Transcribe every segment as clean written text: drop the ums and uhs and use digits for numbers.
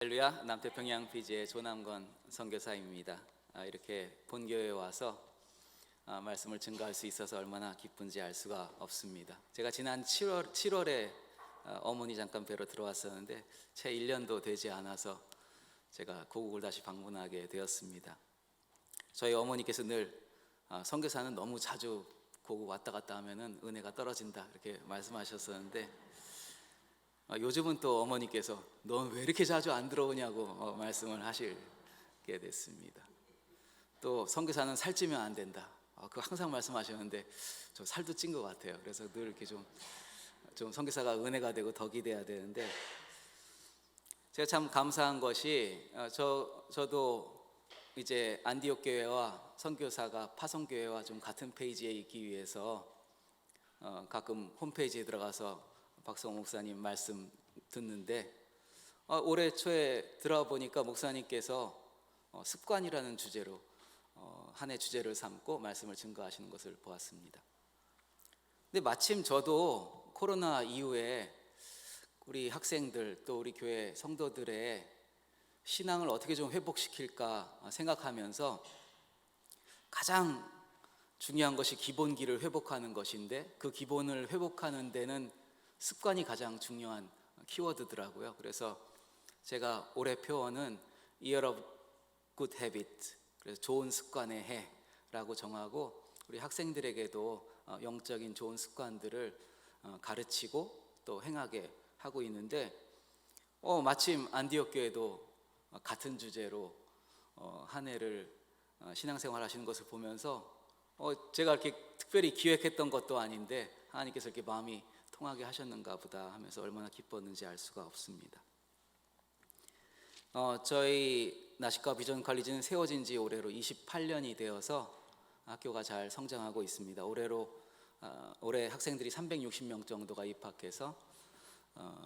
할렐루야, 남태평양 PG의 조남건 선교사입니다. 이렇게 본교회에 와서 말씀을 증거할 수 있어서 얼마나 기쁜지 알 수가 없습니다. 제가 지난 7월에 어머니 잠깐 뵈러 들어왔었는데 채 1년도 되지 않아서 제가 고국을 다시 방문하게 되었습니다. 저희 어머니께서 늘 선교사는 너무 자주 고국 왔다 갔다 하면은 은혜가 떨어진다 이렇게 말씀하셨었는데 요즘은 또 어머니께서 넌 왜 이렇게 자주 안 들어오냐고 말씀을 하시게 됐습니다. 또 선교사는 살찌면 안 된다. 그거 항상 말씀하셨는데 저 살도 찐 것 같아요. 그래서 늘 이렇게 좀 선교사가 은혜가 되고 더 기대해야 되는데 제가 참 감사한 것이 저도 이제 안디옥 교회와 선교사가 파송교회와 좀 같은 페이지에 있기 위해서 가끔 홈페이지에 들어가서 박성호 목사님 말씀 듣는데 올해 초에 들어와 보니까 목사님께서 습관이라는 주제로 한 해 주제를 삼고 말씀을 증거하시는 것을 보았습니다. 근데 마침 저도 코로나 이후에 우리 학생들 또 우리 교회 성도들의 신앙을 어떻게 좀 회복시킬까 생각하면서 가장 중요한 것이 기본기를 회복하는 것인데 그 기본을 회복하는 데는 습관이 가장 중요한 키워드더라고요. 그래서 제가 올해 표어는 Year of Good Habit, 그래서 좋은 습관의 해라고 정하고 우리 학생들에게도 영적인 좋은 습관들을 가르치고 또 행하게 하고 있는데 마침 안디옥 교회도 같은 주제로 한 해를 신앙생활 하시는 것을 보면서 제가 이렇게 특별히 기획했던 것도 아닌데 하나님께서 이렇게 마음이 통하게 하셨는가 보다 하면서 얼마나 기뻤는지 알 수가 없습니다. 저희 나시카 비전 컬리지는 세워진 지 올해로 28년이 되어서 학교가 잘 성장하고 있습니다. 올해 학생들이 360명 정도가 입학해서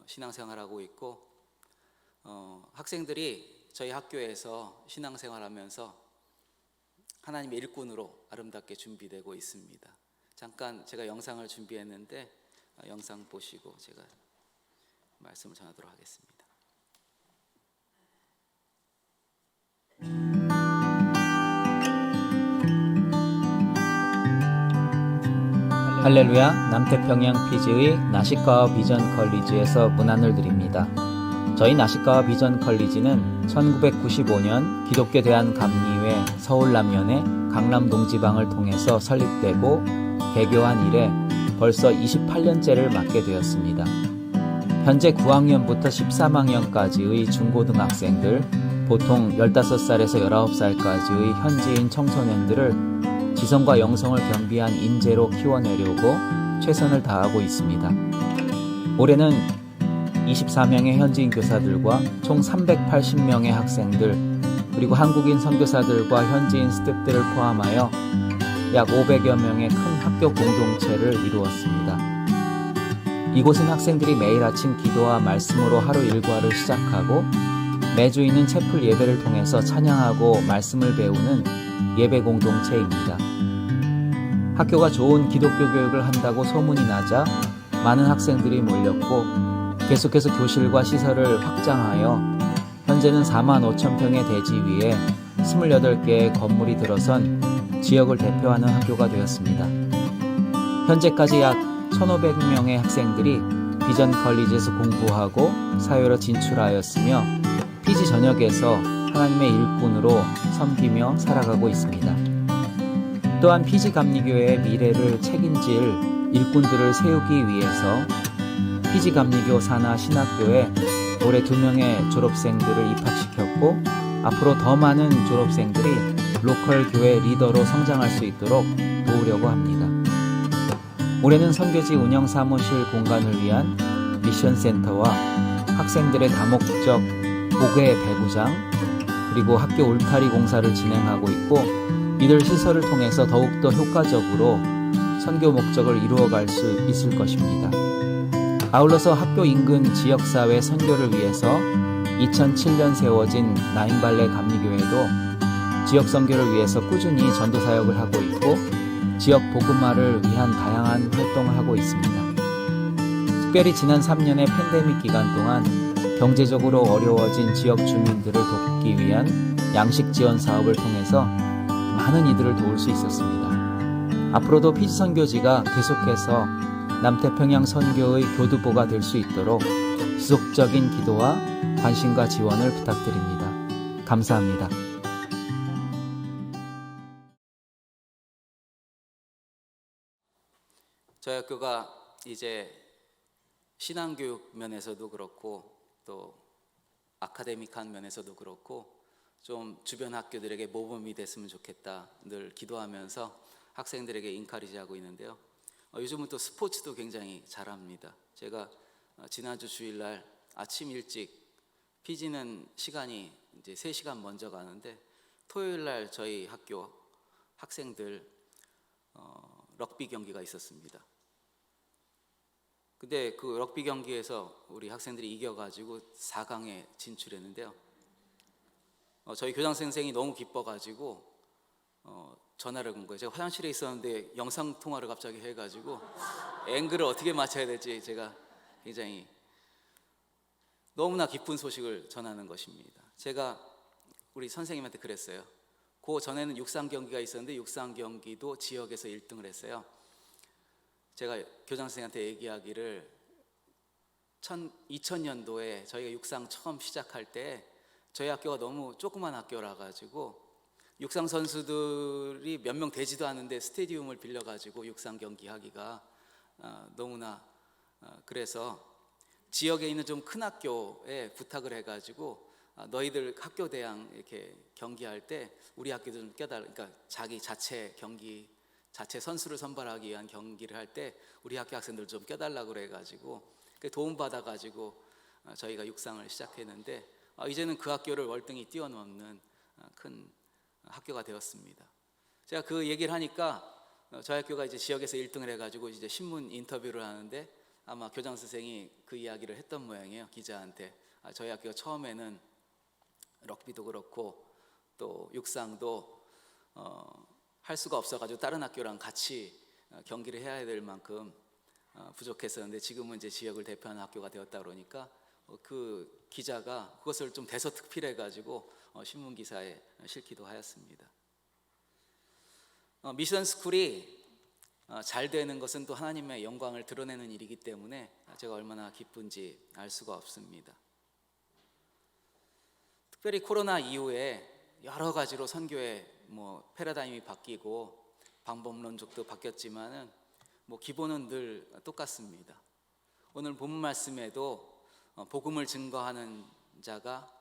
신앙생활하고 있고 학생들이 저희 학교에서 신앙생활하면서 하나님의 일꾼으로 아름답게 준비되고 있습니다. 잠깐 제가 영상을 준비했는데 영상 보시고 제가 말씀을 전하도록 하겠습니다. 할렐루야, 남태평양 PG의 나시카와 비전 컬리지에서 문안을 드립니다. 저희 나시카와 비전 컬리지는 1995년 기독교 대한감리회 서울남연회 강남동지방을 통해서 설립되고 개교한 이래 벌써 28년째를 맡게 되었습니다. 현재 9학년부터 13학년까지의 중고등학생들, 보통 15살에서 19살까지의 현지인 청소년들을 지성과 영성을 겸비한 인재로 키워내려고 최선을 다하고 있습니다. 올해는 24명의 현지인 교사들과 총 380명의 학생들, 그리고 한국인 선교사들과 현지인 스태프들을 포함하여 약 500여 명의 큰 학교 공동체를 이루었습니다. 이곳은 학생들이 매일 아침 기도와 말씀으로 하루 일과를 시작하고 매주 있는 채플 예배를 통해서 찬양하고 말씀을 배우는 예배 공동체입니다. 학교가 좋은 기독교 교육을 한다고 소문이 나자 많은 학생들이 몰렸고 계속해서 교실과 시설을 확장하여 현재는 45,000평의 대지 위에 28개의 건물이 들어선 지역을 대표하는 학교가 되었습니다. 현재까지 약 1,500명의 학생들이 비전 컬리지에서 공부하고 사회로 진출하였으며 PG 전역에서 하나님의 일꾼으로 섬기며 살아가고 있습니다. 또한 PG 감리교회의 미래를 책임질 일꾼들을 세우기 위해서 PG 감리교 산하 신학교에 올해 2명의 졸업생들을 입학시켰고 앞으로 더 많은 졸업생들이 로컬 교회 리더로 성장할 수 있도록 도우려고 합니다. 올해는 선교지 운영 사무실 공간을 위한 미션센터와 학생들의 다목적 복외 배구장 그리고 학교 울타리 공사를 진행하고 있고 이들 시설을 통해서 더욱더 효과적으로 선교 목적을 이루어갈 수 있을 것입니다. 아울러서 학교 인근 지역사회 선교를 위해서 2007년 세워진 나인발레 감리교회도 지역 선교를 위해서 꾸준히 전도 사역을 하고 있고 지역 복음화를 위한 다양한 활동을 하고 있습니다. 특별히 지난 3년의 팬데믹 기간 동안 경제적으로 어려워진 지역 주민들을 돕기 위한 양식 지원 사업을 통해서 많은 이들을 도울 수 있었습니다. 앞으로도 피지 선교지가 계속해서 남태평양 선교의 교두보가 될 수 있도록 지속적인 기도와 관심과 지원을 부탁드립니다. 감사합니다. 저희 학교가 이제 신앙교육 면에서도 그렇고 또 아카데믹한 면에서도 그렇고 좀 주변 학교들에게 모범이 됐으면 좋겠다 늘 기도하면서 학생들에게 인카리지하고 있는데요. 요즘은 또 스포츠도 굉장히 잘합니다. 제가 지난주 주일날 아침 일찍 피지는 시간이 이제 3시간 먼저 가는데 토요일날 저희 학교 학생들 럭비 경기가 있었습니다. 근데 그 럭비 경기에서 우리 학생들이 이겨가지고 4강에 진출했는데요. 저희 교장 선생이 너무 기뻐가지고 전화를 건 거예요. 제가 화장실에 있었는데 영상 통화를 갑자기 해가지고 앵글을 어떻게 맞춰야 될지 제가 굉장히 너무나 기쁜 소식을 전하는 것입니다. 제가 우리 선생님한테 그랬어요. 그 전에는 육상 경기가 있었는데 육상 경기도 지역에서 1등을 했어요. 제가 교장 선생님한테 얘기하기를 2000년도에 저희가 육상 처음 시작할 때 저희 학교가 너무 조그만 학교라 가지고 육상 선수들이 몇 명 되지도 않는데 스테디움을 빌려가지고 육상 경기 하기가 너무나 그래서 지역에 있는 좀 큰 학교에 부탁을 해가지고 너희들 학교 대항 이렇게 경기할 때 우리 학교도 좀 껴달라. 그러니까 자기 자체 경기 자체 선수를 선발하기 위한 경기를 할 때 우리 학교 학생들 좀 껴달라고 그래가지고 도움 받아가지고 저희가 육상을 시작했는데 이제는 그 학교를 월등히 뛰어넘는 큰 학교가 되었습니다. 제가 그 얘기를 하니까 저희 학교가 이제 지역에서 1등을 해가지고 이제 신문 인터뷰를 하는데 아마 교장 선생이 그 이야기를 했던 모양이에요. 기자한테 저희 학교가 처음에는 럭비도 그렇고 또 육상도 할 수가 없어가지고 다른 학교랑 같이 경기를 해야 될 만큼 부족했었는데 지금은 이제 지역을 대표하는 학교가 되었다 그러니까 그 기자가 그것을 좀 대서특필해가지고 신문 기사에 실기도 하였습니다. 미션 스쿨이 잘 되는 것은 또 하나님의 영광을 드러내는 일이기 때문에 제가 얼마나 기쁜지 알 수가 없습니다. 특별히 코로나 이후에 여러 가지로 선교의 패러다임이 바뀌고 방법론적도 바뀌었지만은 기본은 늘 똑같습니다. 오늘 본문 말씀에도 복음을 증거하는 자가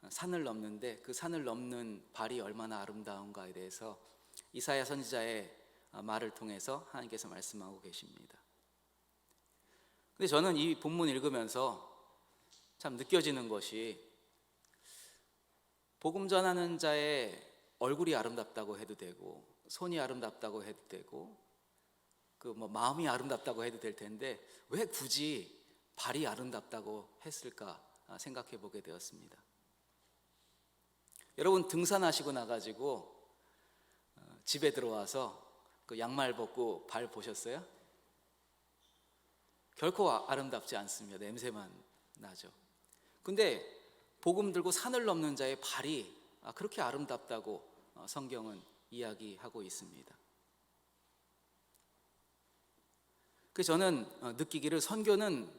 산을 넘는데 그 산을 넘는 발이 얼마나 아름다운가에 대해서 이사야 선지자의 말을 통해서 하나님께서 말씀하고 계십니다. 근데 저는 이 본문 읽으면서 참 느껴지는 것이 복음 전하는 자의 얼굴이 아름답다고 해도 되고 손이 아름답다고 해도 되고 마음이 아름답다고 해도 될 텐데 왜 굳이 발이 아름답다고 했을까 생각해 보게 되었습니다. 여러분 등산하시고 나가지고 집에 들어와서 그 양말 벗고 발 보셨어요? 결코 아름답지 않습니다. 냄새만 나죠. 근데 복음 들고 산을 넘는 자의 발이 그렇게 아름답다고 성경은 이야기하고 있습니다. 그래서 저는 느끼기를 선교는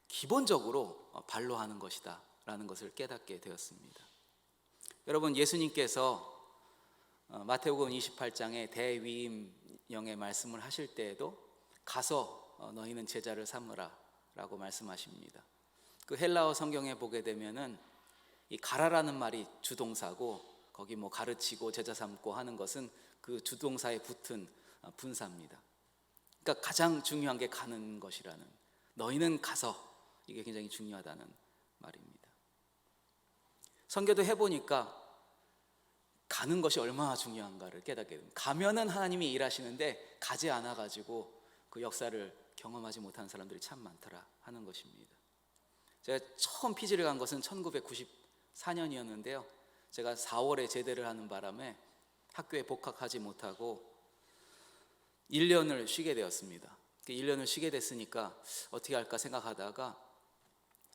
기본적으로 발로 하는 것이다 라는 것을 깨닫게 되었습니다. 여러분 예수님께서 마태복음 28장에 대위임령의 말씀을 하실 때에도 가서 너희는 제자를 삼으라 라고 말씀하십니다. 그 헬라어 성경에 보게 되면은 이 가라라는 말이 주동사고 거기 가르치고 제자 삼고 하는 것은 그 주동사에 붙은 분사입니다. 그러니까 가장 중요한 게 가는 것이라는, 너희는 가서, 이게 굉장히 중요하다는 말입니다. 선교도 해보니까 가는 것이 얼마나 중요한가를 깨닫게 됩니다. 가면은 하나님이 일하시는데 가지 않아가지고 그 역사를 경험하지 못한 사람들이 참 많더라 하는 것입니다. 제가 처음 피지를 간 것은 1994년이었는데요. 제가 4월에 제대를 하는 바람에 학교에 복학하지 못하고 1년을 쉬게 되었습니다. 1년을 쉬게 됐으니까 어떻게 할까 생각하다가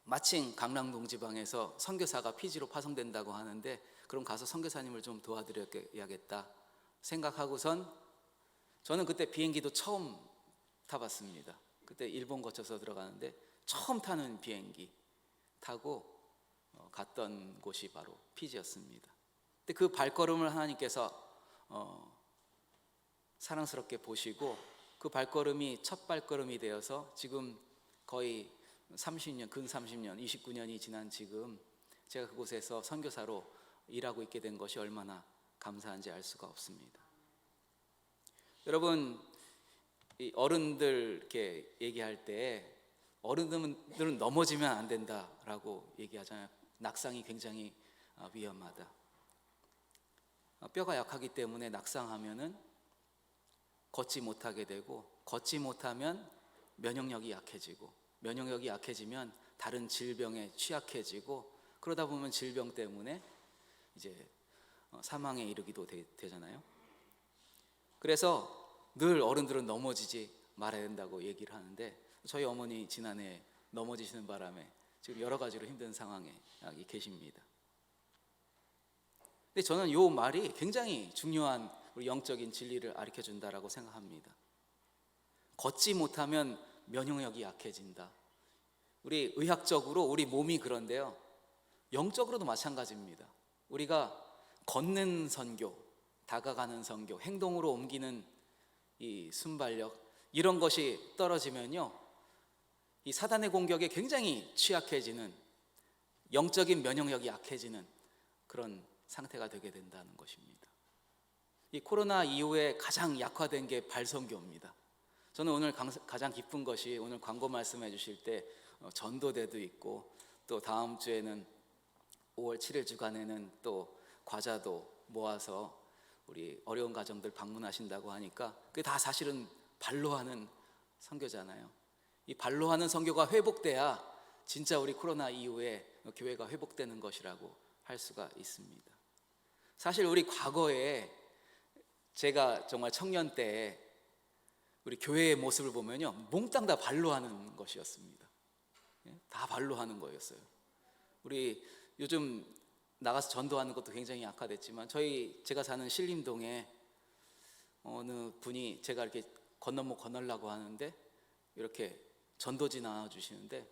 마침 강릉동 지방에서 선교사가 피지로 파송된다고 하는데 그럼 가서 선교사님을 좀 도와드려야겠다 생각하고선 저는 그때 비행기도 처음 타봤습니다. 그때 일본 거쳐서 들어가는데 처음 타는 비행기 타고 갔던 곳이 바로 피지였습니다. 근데 그 발걸음을 하나님께서 사랑스럽게 보시고 그 발걸음이 첫 발걸음이 되어서 지금 거의 30년, 근 30년, 29년이 지난 지금 제가 그곳에서 선교사로 일하고 있게 된 것이 얼마나 감사한지 알 수가 없습니다. 여러분, 이 어른들 이렇게 얘기할 때 어른들은 넘어지면 안 된다라고 얘기하잖아요. 낙상이 굉장히 위험하다. 뼈가 약하기 때문에 낙상하면은 걷지 못하게 되고, 걷지 못하면 면역력이 약해지고, 면역력이 약해지면 다른 질병에 취약해지고, 그러다 보면 질병 때문에 이제 사망에 이르기도 되잖아요. 그래서 늘 어른들은 넘어지지 말아야 된다고 얘기를 하는데 저희 어머니 지난해 넘어지시는 바람에 지금 여러 가지로 힘든 상황에 계십니다. 근데 저는 이 말이 굉장히 중요한 우리 영적인 진리를 가르쳐 준다라고 생각합니다. 걷지 못하면 면역력이 약해진다. 우리 의학적으로 우리 몸이 그런데요, 영적으로도 마찬가지입니다. 우리가 걷는 선교, 다가가는 선교, 행동으로 옮기는 이 순발력, 이런 것이 떨어지면요, 이 사단의 공격에 굉장히 취약해지는, 영적인 면역력이 약해지는 그런 상태가 되게 된다는 것입니다. 이 코로나 이후에 가장 약화된 게 발선교입니다. 저는 오늘 가장 기쁜 것이 오늘 광고 말씀해 주실 때 전도대도 있고, 또 다음 주에는 5월 7일 주간에는 또 과자도 모아서 우리 어려운 가정들 방문하신다고 하니까 그게 다 사실은 발로 하는 선교잖아요. 이 발로 하는 선교가 회복돼야 진짜 우리 코로나 이후에 교회가 회복되는 것이라고 할 수가 있습니다. 사실 우리 과거에 제가 정말 청년 때 우리 교회의 모습을 보면요, 몽땅 다 발로 하는 것이었습니다. 다 발로 하는 거였어요. 우리 요즘 나가서 전도하는 것도 굉장히 약화됐지만 제가 사는 신림동에 어느 분이 제가 이렇게 건너목 건너려고 하는데 이렇게 전도지 나와주시는데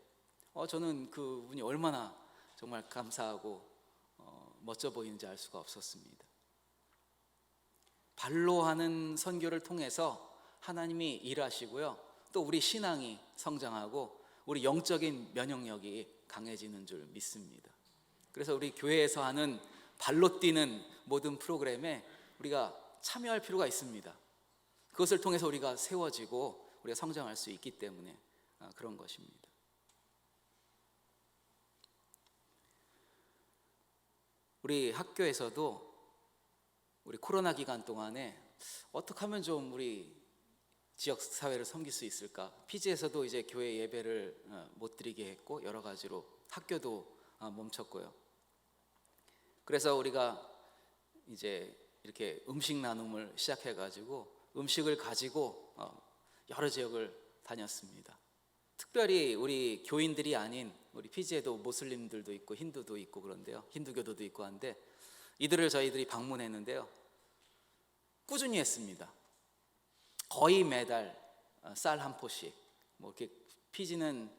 저는 그분이 얼마나 정말 감사하고 멋져 보이는지 알 수가 없었습니다. 발로 하는 선교를 통해서 하나님이 일하시고요, 또 우리 신앙이 성장하고 우리 영적인 면역력이 강해지는 줄 믿습니다. 그래서 우리 교회에서 하는 발로 뛰는 모든 프로그램에 우리가 참여할 필요가 있습니다. 그것을 통해서 우리가 세워지고 우리가 성장할 수 있기 때문에 그런 것입니다. 우리 학교에서도 우리 코로나 기간 동안에 어떻게 하면 좀 우리 지역 사회를 섬길 수 있을까? 피지에서도 이제 교회 예배를 못 드리게 했고 여러 가지로 학교도 멈췄고요. 그래서 우리가 이제 이렇게 음식 나눔을 시작해가지고 음식을 가지고 여러 지역을 다녔습니다. 특별히 우리 교인들이 아닌 우리 피지에도 모슬림들도 있고 힌두도 있고 그런데요, 힌두교도도 있고 한데 이들을 저희들이 방문했는데요, 꾸준히 했습니다. 거의 매달 쌀 한 포씩, 뭐 이렇게 피지는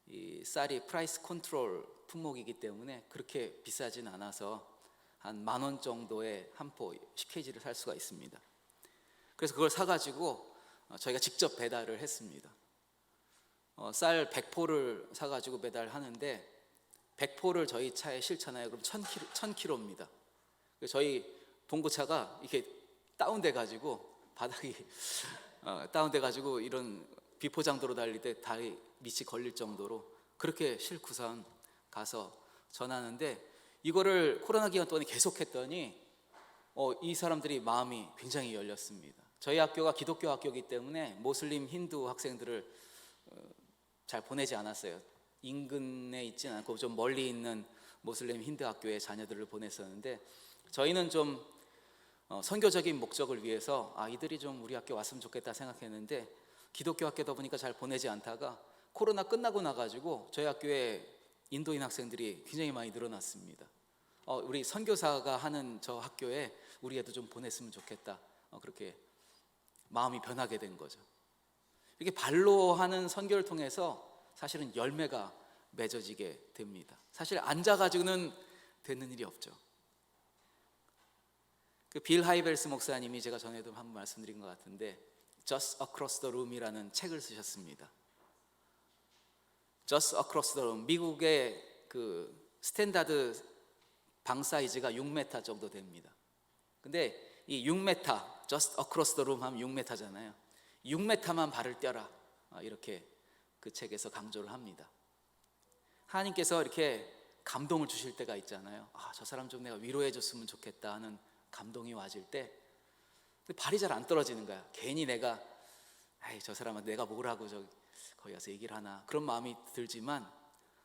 이 쌀이 프라이스 컨트롤 품목이기 때문에 그렇게 비싸진 않아서 한 10,000원 정도의 한 포 10kg를 살 수가 있습니다. 그래서 그걸 사가지고 저희가 직접 배달을 했습니다. 쌀 100포를 사가지고 배달하는데 100포를 저희 차에 실잖아요. 그럼 1000kg입니다. 저희 봉고차가 이렇게 다운돼가지고 바닥이 다운돼가지고 이런 비포장도로 달릴 때 다리 밑이 걸릴 정도로 그렇게 싣고선 가서 전하는데, 이거를 코로나 기간 동안에 계속했더니 이 사람들이 마음이 굉장히 열렸습니다. 저희 학교가 기독교 학교이기 때문에 모슬림 힌두 학생들을 잘 보내지 않았어요. 인근에 있지는 않고 좀 멀리 있는 모슬림 힌두 학교에 자녀들을 보냈었는데, 저희는 좀 선교적인 목적을 위해서 이들이 좀 우리 학교 왔으면 좋겠다 생각했는데 기독교 학교다 보니까 잘 보내지 않다가 코로나 끝나고 나가지고 저희 학교에 인도인 학생들이 굉장히 많이 늘어났습니다. 우리 선교사가 하는 저 학교에 우리 애도 좀 보냈으면 좋겠다. 그렇게 마음이 변하게 된 거죠. 이렇게 발로 하는 선교를 통해서 사실은 열매가 맺어지게 됩니다. 사실 앉아가지고는 되는 일이 없죠. 그 빌 하이벨스 목사님이 제가 전에도 한번 말씀드린 것 같은데 Just Across the Room이라는 책을 쓰셨습니다. Just Across the Room, 미국의 그 스탠다드 방 사이즈가 6m 정도 됩니다. 근데 이 6m, Just Across the Room 하면 6m잖아요. 6m만 발을 떼라, 이렇게 그 책에서 강조를 합니다. 하나님께서 이렇게 감동을 주실 때가 있잖아요. 저 사람 좀 내가 위로해 줬으면 좋겠다 하는 감동이 와질 때 발이 잘 안 떨어지는 거야. 괜히 내가 저 사람은 내가 뭘 하고 거기 가서 얘기를 하나, 그런 마음이 들지만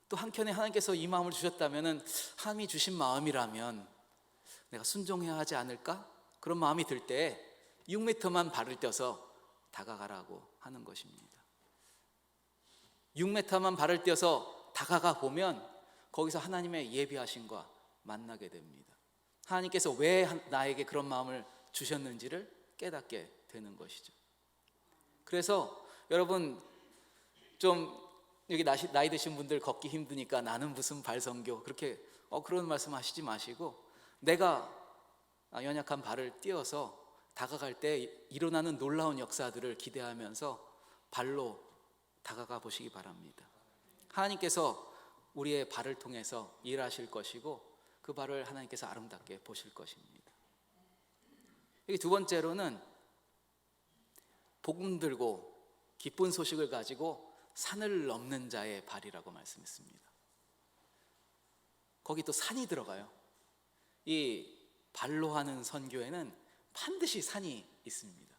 또 한켠에 하나님께서 이 마음을 주셨다면, 하나님이 주신 마음이라면 내가 순종해야 하지 않을까? 그런 마음이 들 때 6m만 발을 떼어서 다가가라고 하는 것입니다. 6m만 발을 떼어서 다가가 보면 거기서 하나님의 예비하심과 만나게 됩니다. 하나님께서 왜 나에게 그런 마음을 주셨는지를 깨닫게 되는 것이죠. 그래서 여러분, 좀 여기 나이 드신 분들 걷기 힘드니까 나는 무슨 발선교, 그렇게 그런 말씀 하시지 마시고, 내가 연약한 발을 띄어서 다가갈 때 일어나는 놀라운 역사들을 기대하면서 발로 다가가 보시기 바랍니다. 하나님께서 우리의 발을 통해서 일하실 것이고 그 발을 하나님께서 아름답게 보실 것입니다. 여기 두 번째로는 복음 들고 기쁜 소식을 가지고 산을 넘는 자의 발이라고 말씀했습니다. 거기 또 산이 들어가요. 이 발로 하는 선교에는 반드시 산이 있습니다.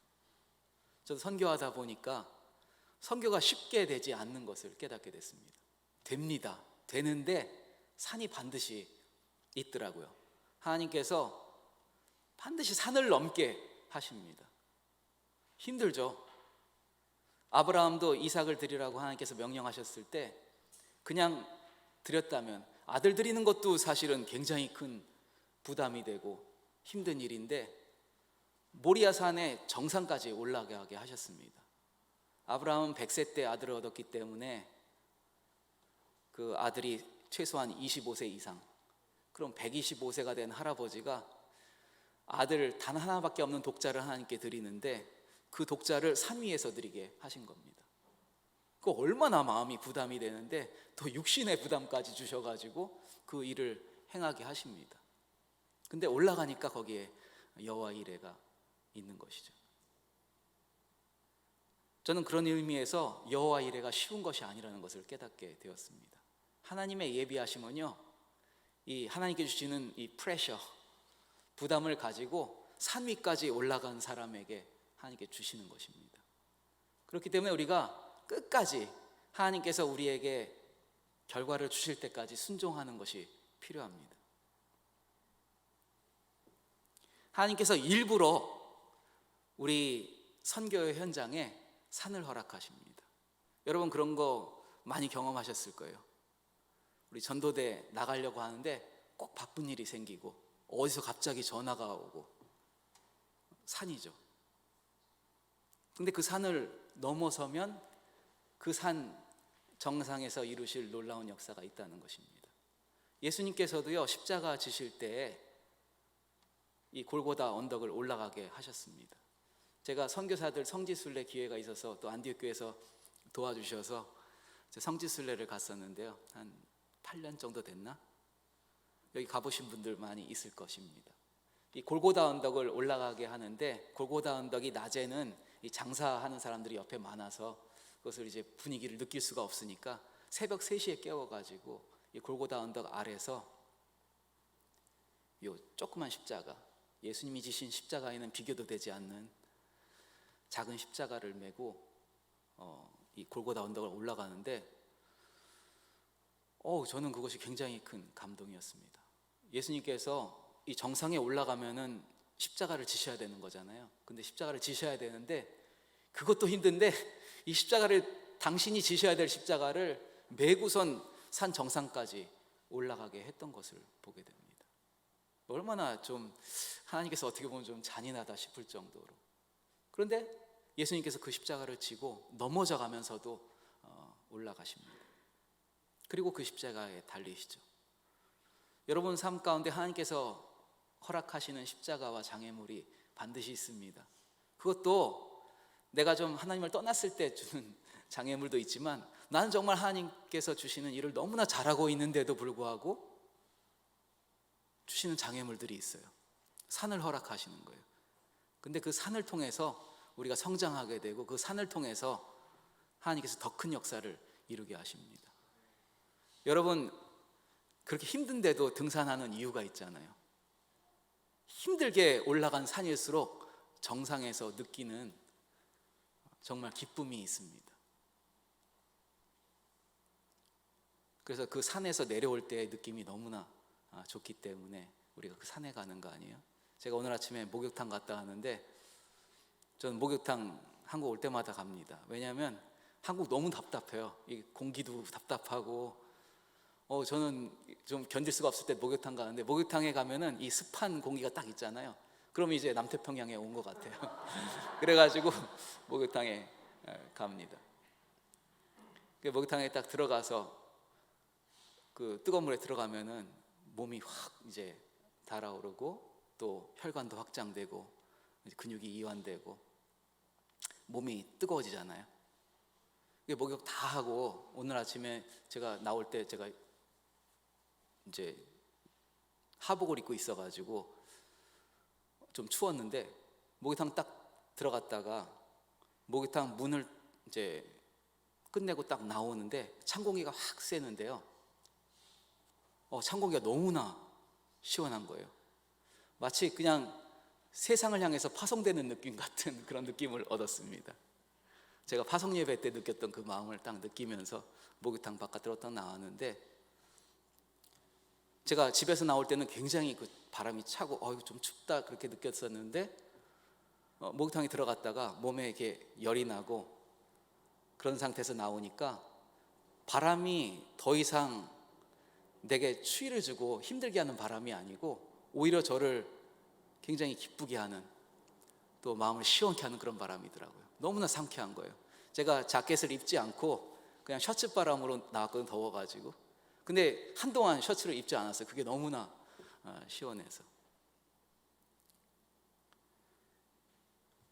저도 선교하다 보니까 선교가 쉽게 되지 않는 것을 깨닫게 됐습니다. 됩니다. 되는데 산이 반드시 있더라고요. 하나님께서 반드시 산을 넘게 하십니다. 힘들죠. 아브라함도 이삭을 드리라고 하나님께서 명령하셨을 때 그냥 드렸다면, 아들 드리는 것도 사실은 굉장히 큰 부담이 되고 힘든 일인데 모리아산의 정상까지 올라가게 하셨습니다. 아브라함은 100세 때 아들을 얻었기 때문에 그 아들이 최소한 25세 이상, 그럼 125세가 된 할아버지가 아들 단 하나밖에 없는 독자를 하나님께 드리는데 그 독자를 산 위에서 드리게 하신 겁니다. 그 얼마나 마음이 부담이 되는데 또 육신의 부담까지 주셔가지고 그 일을 행하게 하십니다. 근데 올라가니까 거기에 여호와 이레가 있는 것이죠. 저는 그런 의미에서 여호와 이레가 쉬운 것이 아니라는 것을 깨닫게 되었습니다. 하나님의 예비하심은요, 이 하나님께 주시는 이 프레셔, 부담을 가지고 산 위까지 올라간 사람에게 하나님께 주시는 것입니다. 그렇기 때문에 우리가 끝까지 하나님께서 우리에게 결과를 주실 때까지 순종하는 것이 필요합니다. 하나님께서 일부러 우리 선교의 현장에 산을 허락하십니다. 여러분 그런 거 많이 경험하셨을 거예요. 우리 전도대 나가려고 하는데 꼭 바쁜 일이 생기고 어디서 갑자기 전화가 오고, 산이죠. 근데 그 산을 넘어서면 그 산 정상에서 이루실 놀라운 역사가 있다는 것입니다. 예수님께서도요, 십자가 지실 때에 이 골고다 언덕을 올라가게 하셨습니다. 제가 선교사들 성지순례 기회가 있어서 또 안디옥교에서 도와주셔서 성지순례를 갔었는데요, 한 8년 정도 됐나? 여기 가보신 분들 많이 있을 것입니다. 이 골고다 언덕을 올라가게 하는데, 골고다 언덕이 낮에는 이 장사하는 사람들이 옆에 많아서 그것을 이제 분위기를 느낄 수가 없으니까 새벽 3시에 깨워가지고 이 골고다 언덕 아래서 요 조그만 십자가, 예수님이 지신 십자가에는 비교도 되지 않는 작은 십자가를 메고 이 골고다 언덕을 올라가는데 저는 그것이 굉장히 큰 감동이었습니다. 예수님께서 이 정상에 올라가면은 십자가를 지셔야 되는 거잖아요. 근데 십자가를 지셔야 되는데 그것도 힘든데 이 십자가를, 당신이 지셔야 될 십자가를 메고선 산 정상까지 올라가게 했던 것을 보게 됩니다. 얼마나 좀 하나님께서 어떻게 보면 좀 잔인하다 싶을 정도로. 그런데 예수님께서 그 십자가를 지고 넘어져 가면서도 올라가십니다. 그리고 그 십자가에 달리시죠. 여러분 삶 가운데 하나님께서 허락하시는 십자가와 장애물이 반드시 있습니다. 그것도 내가 좀 하나님을 떠났을 때 주는 장애물도 있지만, 나는 정말 하나님께서 주시는 일을 너무나 잘하고 있는데도 불구하고 주시는 장애물들이 있어요. 산을 허락하시는 거예요. 근데 그 산을 통해서 우리가 성장하게 되고, 그 산을 통해서 하나님께서 더 큰 역사를 이루게 하십니다. 여러분, 그렇게 힘든데도 등산하는 이유가 있잖아요. 힘들게 올라간 산일수록 정상에서 느끼는 정말 기쁨이 있습니다. 그래서 그 산에서 내려올 때의 느낌이 너무나 좋기 때문에 우리가 그 산에 가는 거 아니에요? 제가 오늘 아침에 목욕탕 갔다 왔는데, 저는 목욕탕 한국 올 때마다 갑니다. 왜냐하면 한국 너무 답답해요. 이 공기도 답답하고, 저는 좀 견딜 수가 없을 때 목욕탕 가는데, 목욕탕에 가면은 이 습한 공기가 딱 있잖아요. 그러면 이제 남태평양에 온 것 같아요. 그래가지고 목욕탕에 갑니다. 목욕탕에 딱 들어가서 그 뜨거운 물에 들어가면은 몸이 확 이제 달아오르고, 또 혈관도 확장되고 근육이 이완되고 몸이 뜨거워지잖아요. 목욕 다 하고 오늘 아침에 제가 나올 때 제가 이제 하복을 입고 있어가지고 좀 추웠는데, 목욕탕 딱 들어갔다가 목욕탕 문을 이제 끝내고 딱 나오는데 찬 공기가 확 쐬는데요. 찬 공기가 너무나 시원한 거예요. 마치 그냥 세상을 향해서 파송되는 느낌 같은 그런 느낌을 얻었습니다. 제가 파송 예배 때 느꼈던 그 마음을 딱 느끼면서 목욕탕 바깥으로 딱 나왔는데, 제가 집에서 나올 때는 굉장히 그 바람이 차고 좀 춥다 그렇게 느꼈었는데, 목욕탕에 들어갔다가 몸에 이렇게 열이 나고 그런 상태에서 나오니까 바람이 더 이상 내게 추위를 주고 힘들게 하는 바람이 아니고, 오히려 저를 굉장히 기쁘게 하는, 또 마음을 시원케 하는 그런 바람이더라고요. 너무나 상쾌한 거예요. 제가 자켓을 입지 않고 그냥 셔츠 바람으로 나왔거든요. 더워가지고. 근데 한동안 셔츠를 입지 않았어요. 그게 너무나 시원해서.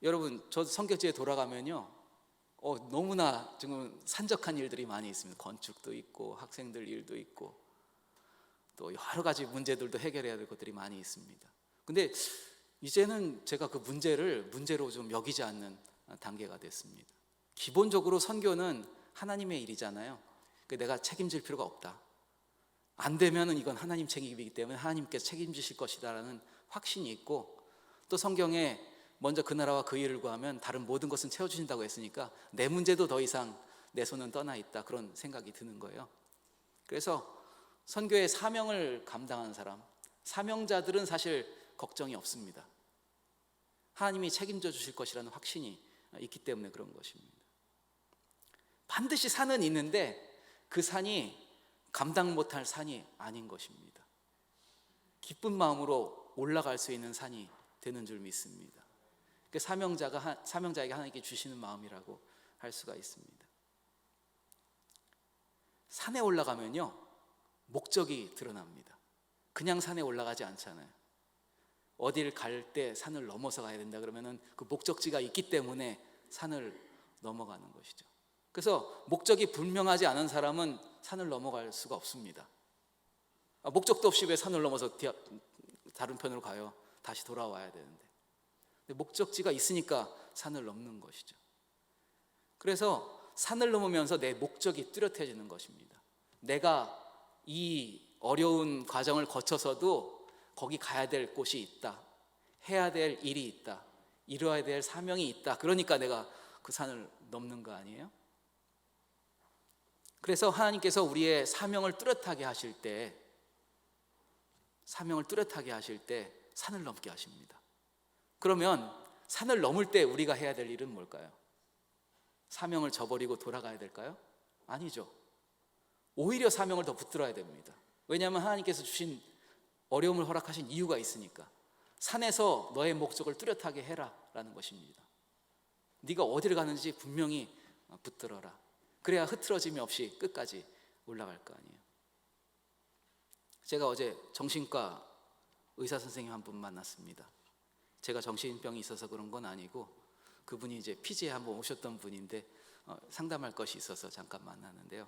여러분, 저 성격지에 돌아가면요, 너무나 지금 산적한 일들이 많이 있습니다. 건축도 있고 학생들 일도 있고 또 여러 가지 문제들도 해결해야 될 것들이 많이 있습니다. 근데 이제는 제가 그 문제를 문제로 좀 여기지 않는 단계가 됐습니다. 기본적으로 선교는 하나님의 일이잖아요. 내가 책임질 필요가 없다. 안 되면은 이건 하나님 책임이기 때문에 하나님께서 책임지실 것이다라는 확신이 있고, 또 성경에 먼저 그 나라와 그 일을 구하면 다른 모든 것은 채워주신다고 했으니까 내 문제도 더 이상 내 손은 떠나 있다, 그런 생각이 드는 거예요. 그래서 선교의 사명을 감당하는 사람, 사명자들은 사실 걱정이 없습니다. 하나님이 책임져 주실 것이라는 확신이 있기 때문에 그런 것입니다. 반드시 산은 있는데 그 산이 감당 못할 산이 아닌 것입니다. 기쁜 마음으로 올라갈 수 있는 산이 되는 줄 믿습니다. 사명자에게 하나님께 주시는 마음이라고 할 수가 있습니다. 산에 올라가면요, 목적이 드러납니다. 그냥 산에 올라가지 않잖아요. 어디를 갈 때 산을 넘어서 가야 된다 그러면은 그 목적지가 있기 때문에 산을 넘어가는 것이죠. 그래서 목적이 분명하지 않은 사람은 산을 넘어갈 수가 없습니다. 목적도 없이 왜 산을 넘어서 다른 편으로 가요? 다시 돌아와야 되는데. 근데 목적지가 있으니까 산을 넘는 것이죠. 그래서 산을 넘으면서 내 목적이 뚜렷해지는 것입니다. 내가 이 어려운 과정을 거쳐서도 거기 가야 될 곳이 있다, 해야 될 일이 있다, 이루어야 될 사명이 있다. 그러니까 내가 그 산을 넘는 거 아니에요? 그래서 하나님께서 우리의 사명을 뚜렷하게 하실 때, 산을 넘게 하십니다. 그러면 산을 넘을 때 우리가 해야 될 일은 뭘까요? 사명을 저버리고 돌아가야 될까요? 아니죠. 오히려 사명을 더 붙들어야 됩니다. 왜냐하면 하나님께서 주신 어려움을 허락하신 이유가 있으니까. 산에서 너의 목적을 뚜렷하게 해라 라는 것입니다. 네가 어디를 가는지 분명히 붙들어라. 그래야 흐트러짐이 없이 끝까지 올라갈 거 아니에요. 제가 어제 정신과 의사 선생님 한 분 만났습니다. 제가 정신병이 있어서 그런 건 아니고 그분이 이제 피지에 한번 오셨던 분인데 상담할 것이 있어서 잠깐 만났는데요.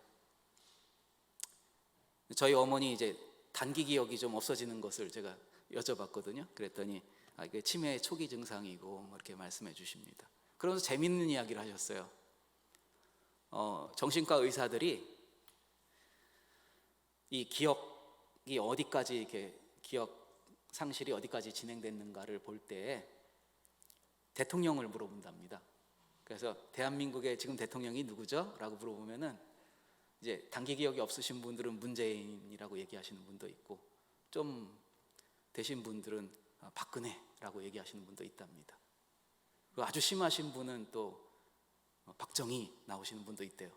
저희 어머니 이제 단기 기억이 좀 없어지는 것을 제가 여쭤봤거든요. 그랬더니 이게 치매 초기 증상이고 뭐 이렇게 말씀해 주십니다. 그러면서 재밌는 이야기를 하셨어요. 정신과 의사들이 이 기억이 어디까지 이렇게 기억 상실이 어디까지 진행됐는가를 볼 때 대통령을 물어본답니다. 그래서 대한민국의 지금 대통령이 누구죠? 라고 물어보면은 이제 단기 기억이 없으신 분들은 문재인이라고 얘기하시는 분도 있고 좀 되신 분들은 박근혜라고 얘기하시는 분도 있답니다. 그리고 아주 심하신 분은 또 박정희 나오시는 분도 있대요.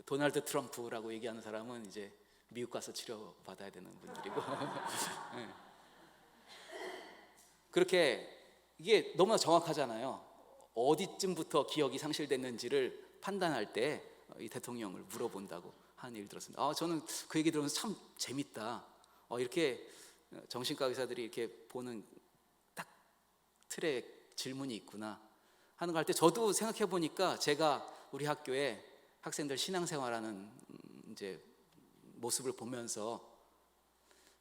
도널드 트럼프라고 얘기하는 사람은 이제 미국 가서 치료 받아야 되는 분들이고 네. 그렇게 이게 너무나 정확하잖아요. 어디쯤부터 기억이 상실됐는지를 판단할 때 이 대통령을 물어본다고 하는 얘기를 들었습니다. 저는 그 얘기 들으면서 참 재밌다. 이렇게 정신과 의사들이 이렇게 보는 딱 틀의 질문이 있구나 하는 거 할 때 저도 생각해 보니까 제가 우리 학교에 학생들 신앙생활하는 이제 모습을 보면서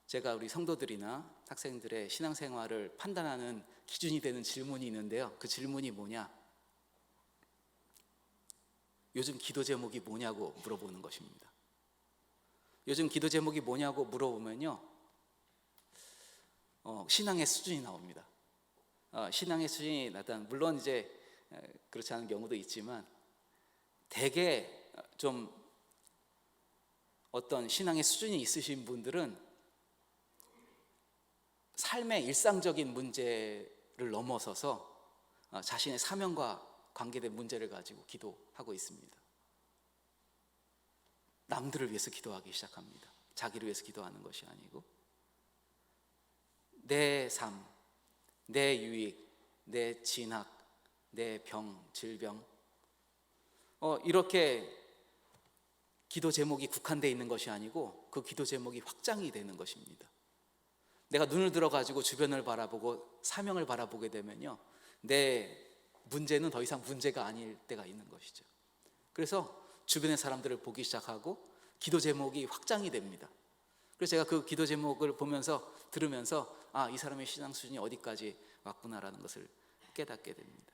제가 우리 성도들이나 학생들의 신앙생활을 판단하는 기준이 되는 질문이 있는데요. 그 질문이 뭐냐? 요즘 기도 제목이 뭐냐고 물어보는 것입니다. 요즘 기도 제목이 뭐냐고 물어보면요, 신앙의 수준이 나옵니다. 신앙의 수준이 나타나는, 물론 이제 그렇지 않은 경우도 있지만 대개 좀 어떤 신앙의 수준이 있으신 분들은 삶의 일상적인 문제를 넘어서서 자신의 사명과 관계된 문제를 가지고 기도하고 있습니다. 남들을 위해서 기도하기 시작합니다. 자기를 위해서 기도하는 것이 아니고 내 삶, 내 유익, 내 진학, 내 병, 질병 이렇게 기도 제목이 국한되어 있는 것이 아니고 그 기도 제목이 확장이 되는 것입니다. 내가 눈을 들어가지고 주변을 바라보고 사명을 바라보게 되면요, 내 문제는 더 이상 문제가 아닐 때가 있는 것이죠. 그래서 주변의 사람들을 보기 시작하고 기도 제목이 확장이 됩니다. 그래서 제가 그 기도 제목을 보면서 들으면서 이 사람의 신앙 수준이 어디까지 왔구나라는 것을 깨닫게 됩니다.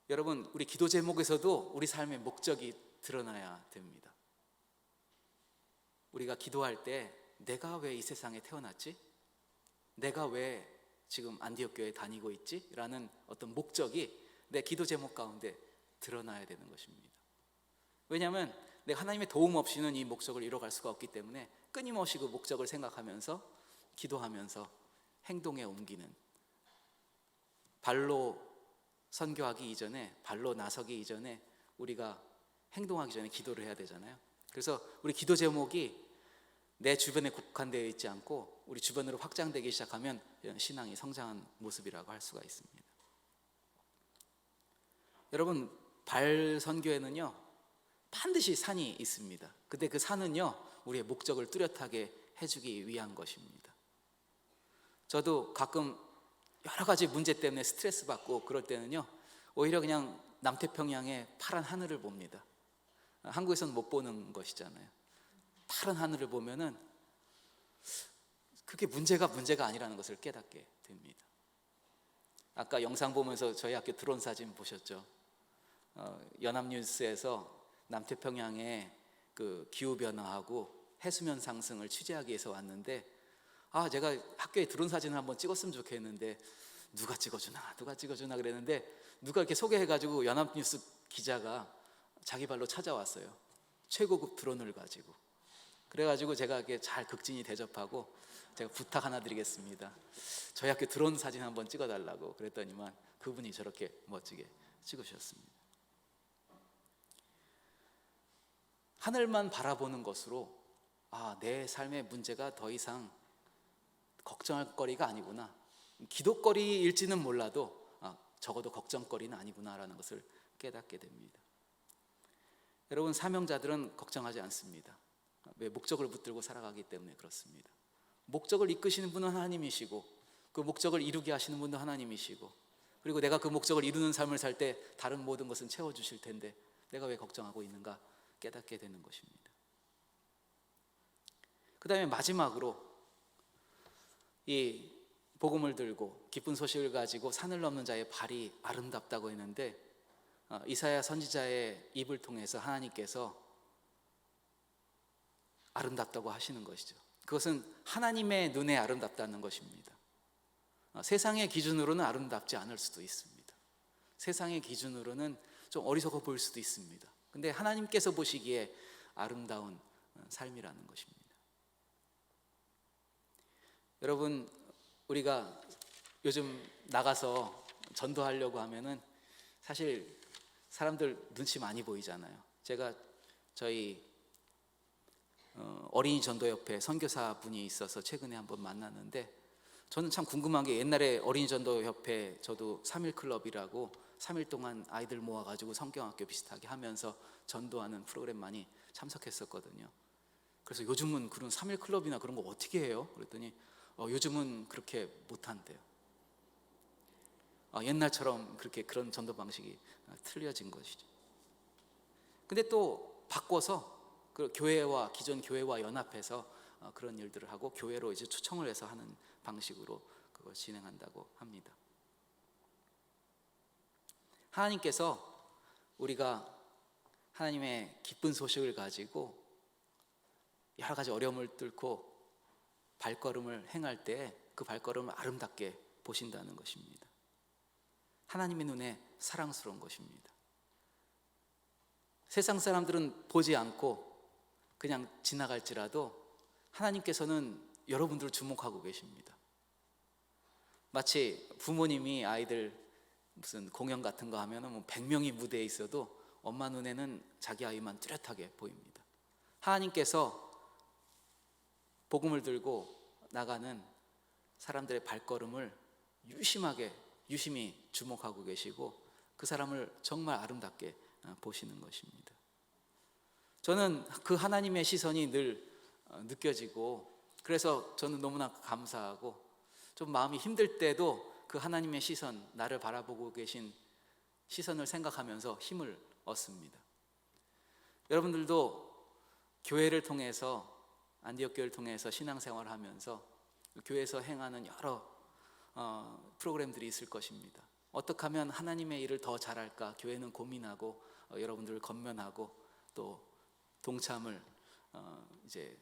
여러분, 우리 기도 제목에서도 우리 삶의 목적이 드러나야 됩니다. 우리가 기도할 때 내가 왜 이 세상에 태어났지? 내가 왜 지금 안디옥 교회에 다니고 있지? 라는 어떤 목적이 내 기도 제목 가운데 드러나야 되는 것입니다. 왜냐하면 내가 하나님의 도움 없이는 이 목적을 이뤄갈 수가 없기 때문에 끊임없이 그 목적을 생각하면서 기도하면서 행동에 옮기는, 발로 선교하기 이전에, 발로 나서기 이전에 우리가 행동하기 전에 기도를 해야 되잖아요. 그래서 우리 기도 제목이 내 주변에 국한되어 있지 않고 우리 주변으로 확장되기 시작하면 신앙이 성장한 모습이라고 할 수가 있습니다. 여러분, 발 선교에는요 반드시 산이 있습니다. 근데 그 산은요 우리의 목적을 뚜렷하게 해주기 위한 것입니다. 저도 가끔 여러 가지 문제 때문에 스트레스 받고 그럴 때는요 오히려 그냥 남태평양의 파란 하늘을 봅니다. 한국에서는 못 보는 것이잖아요. 파란 하늘을 보면은 그게 문제가 아니라는 것을 깨닫게 됩니다. 아까 영상 보면서 저희 학교 드론 사진 보셨죠? 연합뉴스에서 남태평양의 그 기후 변화하고 해수면 상승을 취재하기 위해서 왔는데 제가 학교에 드론 사진을 한번 찍었으면 좋겠는데 누가 찍어주나 그랬는데 누가 이렇게 소개해가지고 연합뉴스 기자가 자기 발로 찾아왔어요. 최고급 드론을 가지고. 그래가지고 제가 이렇게 잘 극진히 대접하고 제가 부탁 하나 드리겠습니다. 저희 학교 드론 사진 한번 찍어달라고 그랬더니만 그분이 저렇게 멋지게 찍으셨습니다. 하늘만 바라보는 것으로 내 삶의 문제가 더 이상 걱정할 거리가 아니구나, 기도거리일지는 몰라도 적어도 걱정거리는 아니구나라는 것을 깨닫게 됩니다. 여러분, 사명자들은 걱정하지 않습니다. 왜? 목적을 붙들고 살아가기 때문에 그렇습니다. 목적을 이끄시는 분은 하나님이시고 그 목적을 이루게 하시는 분도 하나님이시고, 그리고 내가 그 목적을 이루는 삶을 살 때 다른 모든 것은 채워주실 텐데 내가 왜 걱정하고 있는가 깨닫게 되는 것입니다. 그 다음에 마지막으로 이 복음을 들고 기쁜 소식을 가지고 산을 넘는 자의 발이 아름답다고 했는데, 이사야 선지자의 입을 통해서 하나님께서 아름답다고 하시는 것이죠. 그것은 하나님의 눈에 아름답다는 것입니다. 세상의 기준으로는 아름답지 않을 수도 있습니다. 세상의 기준으로는 좀 어리석어 보일 수도 있습니다. 근데 하나님께서 보시기에 아름다운 삶이라는 것입니다. 여러분, 우리가 요즘 나가서 전도하려고 하면은 사실 사람들 눈치 많이 보이잖아요. 제가 저희 어린이 전도협회 선교사 분이 있어서 최근에 한번 만났는데, 저는 참 궁금한 게, 옛날에 어린이 전도협회 저도 3일 클럽이라고 3일 동안 아이들 모아가지고 성경학교 비슷하게 하면서 전도하는 프로그램 많이 참석했었거든요. 그래서 요즘은 그런 3일 클럽이나 그런 거 어떻게 해요? 그랬더니 요즘은 그렇게 못한대요. 옛날처럼 그렇게 그런 전도 방식이 틀려진 것이죠. 근데 또 바꿔서 그 교회와 기존 교회와 연합해서 그런 일들을 하고 교회로 이제 초청을 해서 하는 방식으로 그걸 진행한다고 합니다. 하나님께서 우리가 하나님의 기쁜 소식을 가지고 여러 가지 어려움을 뚫고 발걸음을 행할 때 그 발걸음을 아름답게 보신다는 것입니다. 하나님의 눈에 사랑스러운 것입니다. 세상 사람들은 보지 않고 그냥 지나갈지라도 하나님께서는 여러분들을 주목하고 계십니다. 마치 부모님이 아이들 무슨 공연 같은 거 하면은 뭐 100명이 무대에 있어도 엄마 눈에는 자기 아이만 뚜렷하게 보입니다. 하나님께서 복음을 들고 나가는 사람들의 발걸음을 유심히 주목하고 계시고 그 사람을 정말 아름답게 보시는 것입니다. 저는 그 하나님의 시선이 늘 느껴지고, 그래서 저는 너무나 감사하고, 좀 마음이 힘들 때도 그 하나님의 시선, 나를 바라보고 계신 시선을 생각하면서 힘을 얻습니다. 여러분들도 교회를 통해서, 안디옥 교회를 통해서 신앙생활을 하면서 교회에서 행하는 여러 프로그램들이 있을 것입니다. 어떻게 하면 하나님의 일을 더 잘할까 교회는 고민하고, 여러분들을 건면하고 또 동참을 이제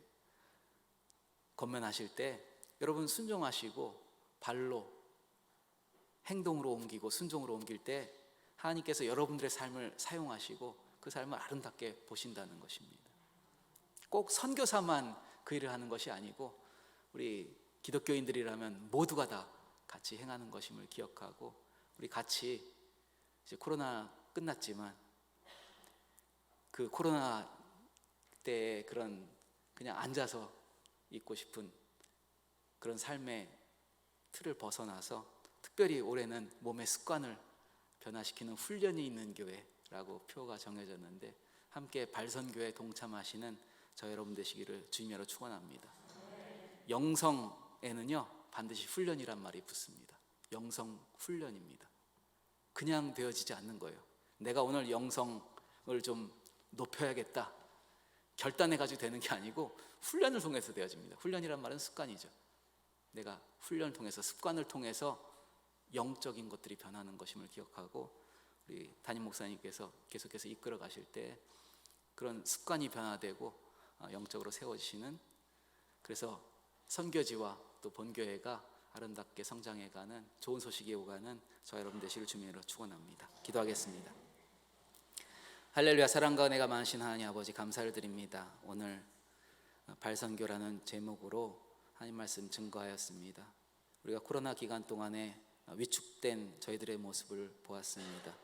건면하실 때 여러분 순종하시고 발로 행동으로 옮기고 순종으로 옮길 때 하나님께서 여러분들의 삶을 사용하시고 그 삶을 아름답게 보신다는 것입니다. 꼭 선교사만 그 일을 하는 것이 아니고 우리 기독교인들이라면 모두가 다 같이 행하는 것임을 기억하고, 우리 같이 이제 코로나 끝났지만 그 코로나 때 그런 그냥 앉아서 있고 싶은 그런 삶의 틀을 벗어나서 특별히 올해는 몸의 습관을 변화시키는 훈련이 있는 교회라고 표가 정해졌는데, 함께 발선교회에 동참하시는 저 여러분 되시기를 주님으로 축원합니다. 영성에는요 반드시 훈련이란 말이 붙습니다. 영성 훈련입니다. 그냥 되어지지 않는 거예요. 내가 오늘 영성을 좀 높여야겠다 결단해가지고 되는 게 아니고 훈련을 통해서 되어집니다. 훈련이란 말은 습관이죠. 내가 훈련을 통해서, 습관을 통해서 영적인 것들이 변하는 것임을 기억하고, 우리 담임 목사님께서 계속해서 이끌어 가실 때 그런 습관이 변화되고 영적으로 세워지시는, 그래서 선교지와 또 본교회가 아름답게 성장해가는 좋은 소식이 오가는 저 여러분 되시를 주님으로 축원합니다. 기도하겠습니다. 할렐루야. 사랑과 은혜가 많으신 하나님 아버지, 감사를 드립니다. 오늘 발선교라는 제목으로 하나님 말씀 증거하였습니다. 우리가 코로나 기간 동안에 위축된 저희들의 모습을 보았습니다.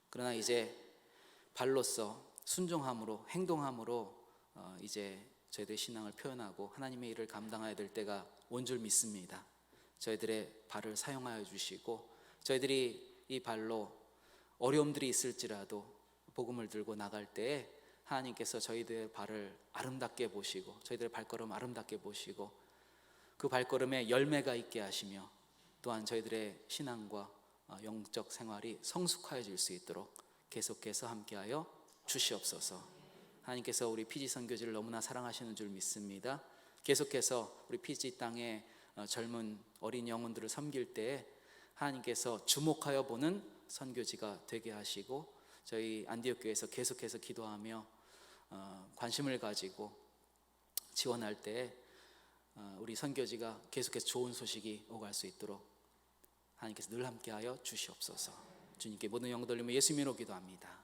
그러나 이제 발로써 순종함으로 행동함으로 이제 저희들의 신앙을 표현하고 하나님의 일을 감당해야 될 때가 온 줄 믿습니다. 저희들의 발을 사용하여 주시고 저희들이 이 발로 어려움들이 있을지라도 복음을 들고 나갈 때에 하나님께서 저희들의 발을 아름답게 보시고 저희들의 발걸음 아름답게 보시고 그 발걸음에 열매가 있게 하시며 또한 저희들의 신앙과 영적 생활이 성숙해질 수 있도록 계속해서 함께하여 주시옵소서. 하나님께서 우리 피지 선교지를 너무나 사랑하시는 줄 믿습니다. 계속해서 우리 피지 땅의 젊은 어린 영혼들을 섬길 때에 하나님께서 주목하여 보는 선교지가 되게 하시고 저희 안디옥 교회에서 계속해서 기도하며 관심을 가지고 지원할 때에 우리 선교지가 계속해서 좋은 소식이 오갈 수 있도록 하나님께서 늘 함께하여 주시옵소서. 주님께 모든 영광 돌리며 예수 이름으로 기도합니다.